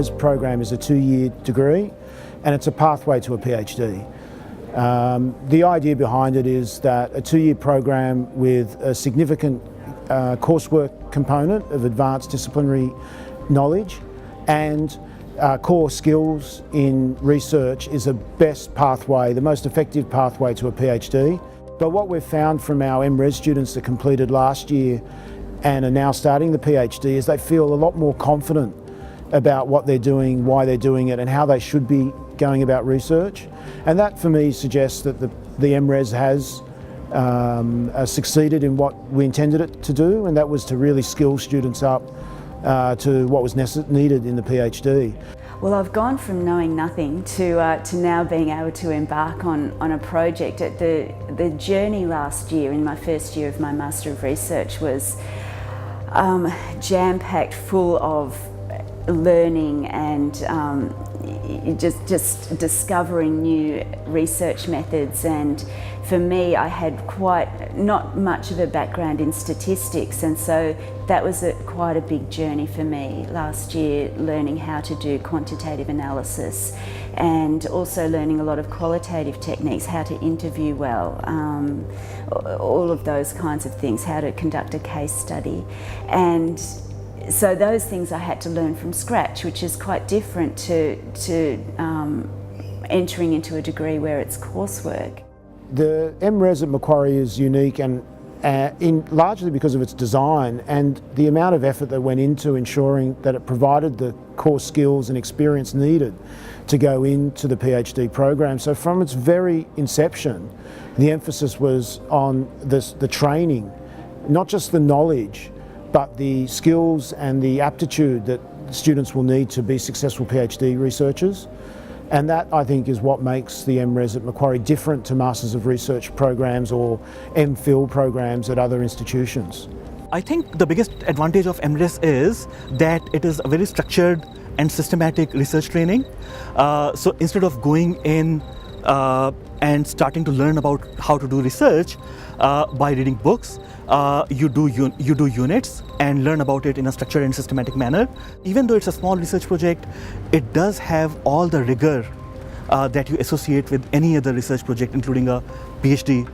MRes program is a 2-year degree and it's a pathway to a PhD. The idea behind it is that a 2-year program with a significant coursework component of advanced disciplinary knowledge and core skills in research is a best pathway, the most effective pathway to a PhD. But what we've found from our MRes students that completed last year and are now starting the PhD is they feel a lot more confident about what they're doing, why they're doing it and how they should be going about research. And that for me suggests that the MRes has succeeded in what we intended it to do, and that was to really skill students up to what was needed in the PhD. Well, I've gone from knowing nothing to now being able to embark on a project. The journey last year, in my first year of my Master of Research, was jam-packed full of learning and just discovering new research methods. And for me, I had not much of a background in statistics, and so that was quite a big journey for me last year, learning how to do quantitative analysis and also learning a lot of qualitative techniques, how to interview well, all of those kinds of things, how to conduct a case study. And so those things I had to learn from scratch, which is quite different to entering into a degree where it's coursework. The MRes at Macquarie is unique and largely because of its design and the amount of effort that went into ensuring that it provided the core skills and experience needed to go into the PhD program. So from its very inception, the emphasis was on the training, not just the knowledge, but the skills and the aptitude that students will need to be successful PhD researchers. And that, I think, is what makes the MRes at Macquarie different to Masters of Research programs or MPhil programs at other institutions. I think the biggest advantage of MRes is that it is a very structured and systematic research training. So instead of going in and starting to learn about how to do research by reading books, you do units and learn about it in a structured and systematic manner. Even though it's a small research project, it does have all the rigor that you associate with any other research project, including a PhD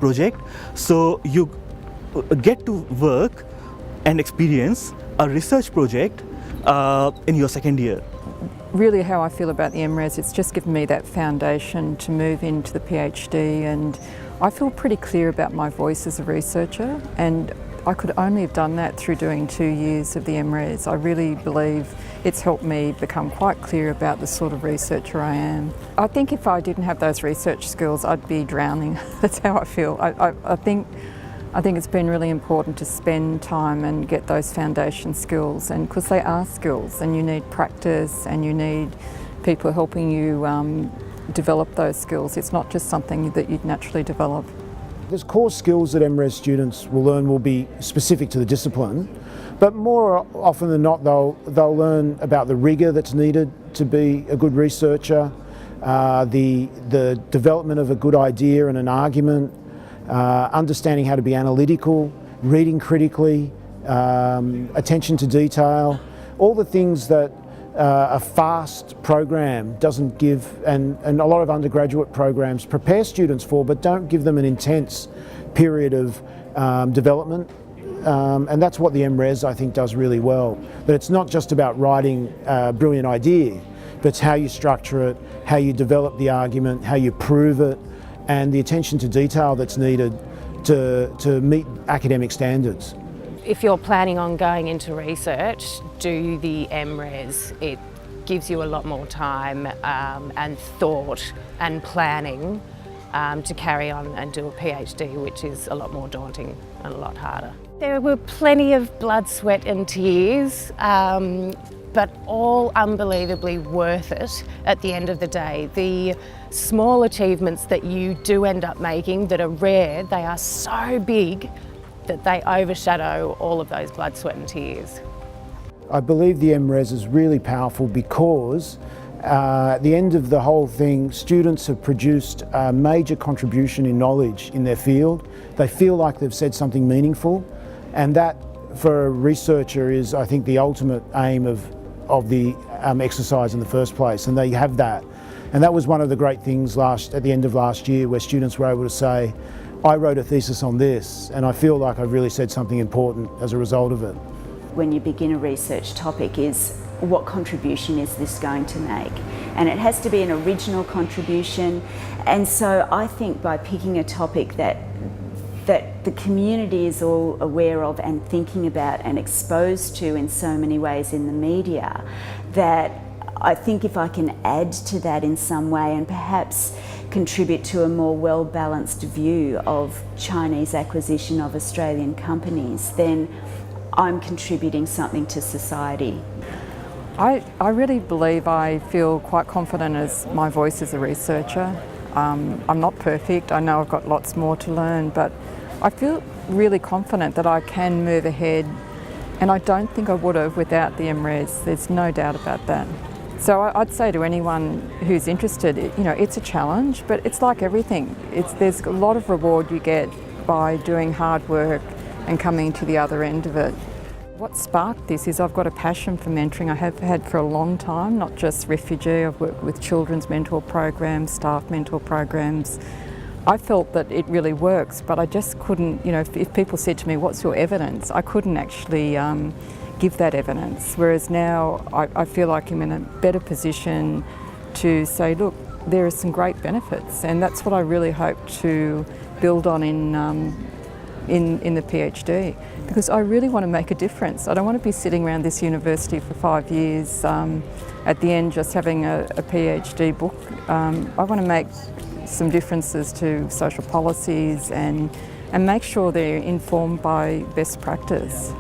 project. So you get to work and experience a research project in your second year. Really how I feel about the MRes, it's just given me that foundation to move into the PhD, and I feel pretty clear about my voice as a researcher, and I could only have done that through doing 2 years of the MRes. I really believe it's helped me become quite clear about the sort of researcher I am. I think if I didn't have those research skills, I'd be drowning. That's how I feel. I think it's been really important to spend time and get those foundation skills, and because they are skills and you need practice and you need people helping you develop those skills. It's not just something that you'd naturally develop. There's core skills that MRes students will learn will be specific to the discipline, but more often than not they'll learn about the rigour that's needed to be a good researcher, the development of a good idea and an argument, understanding how to be analytical, reading critically, attention to detail, all the things that a fast program doesn't give, and a lot of undergraduate programs prepare students for, but don't give them an intense period of development. And that's what the MRes, I think, does really well. But it's not just about writing a brilliant idea, but it's how you structure it, how you develop the argument, how you prove it, and the attention to detail that's needed to meet academic standards. If you're planning on going into research, do the MRes. It gives you a lot more time and thought and planning to carry on and do a PhD, which is a lot more daunting and a lot harder. There were plenty of blood, sweat and tears, but all unbelievably worth it at the end of the day. The small achievements that you do end up making that are rare, they are so big that they overshadow all of those blood, sweat and tears. I believe the MRes is really powerful because at the end of the whole thing, students have produced a major contribution in knowledge in their field. They feel like they've said something meaningful, and that for a researcher is, I think, the ultimate aim of of the exercise in the first place, and they have that. And that was one of the great things at the end of last year, where students were able to say, I wrote a thesis on this, and I feel like I've really said something important as a result of it. When you begin a research topic is, what contribution is this going to make? And it has to be an original contribution. And so I think by picking a topic that the community is all aware of and thinking about and exposed to in so many ways in the media, that I think if I can add to that in some way and perhaps contribute to a more well-balanced view of Chinese acquisition of Australian companies, then I'm contributing something to society. I really believe I feel quite confident as my voice as a researcher. I'm not perfect, I know I've got lots more to learn, but I feel really confident that I can move ahead, and I don't think I would have without the MRes, there's no doubt about that. So I'd say to anyone who's interested, it's a challenge, but it's like everything. There's a lot of reward you get by doing hard work and coming to the other end of it. What sparked this is I've got a passion for mentoring. I have had for a long time, not just refugee. I've worked with children's mentor programs, staff mentor programs. I felt that it really works, but I just couldn't, if people said to me, what's your evidence? I couldn't actually give that evidence. Whereas now I feel like I'm in a better position to say, look, there are some great benefits, and that's what I really hope to build on in the PhD, because I really want to make a difference. I don't want to be sitting around this university for 5 years, at the end just having a PhD book. I want to make some differences to social policies and make sure they're informed by best practice.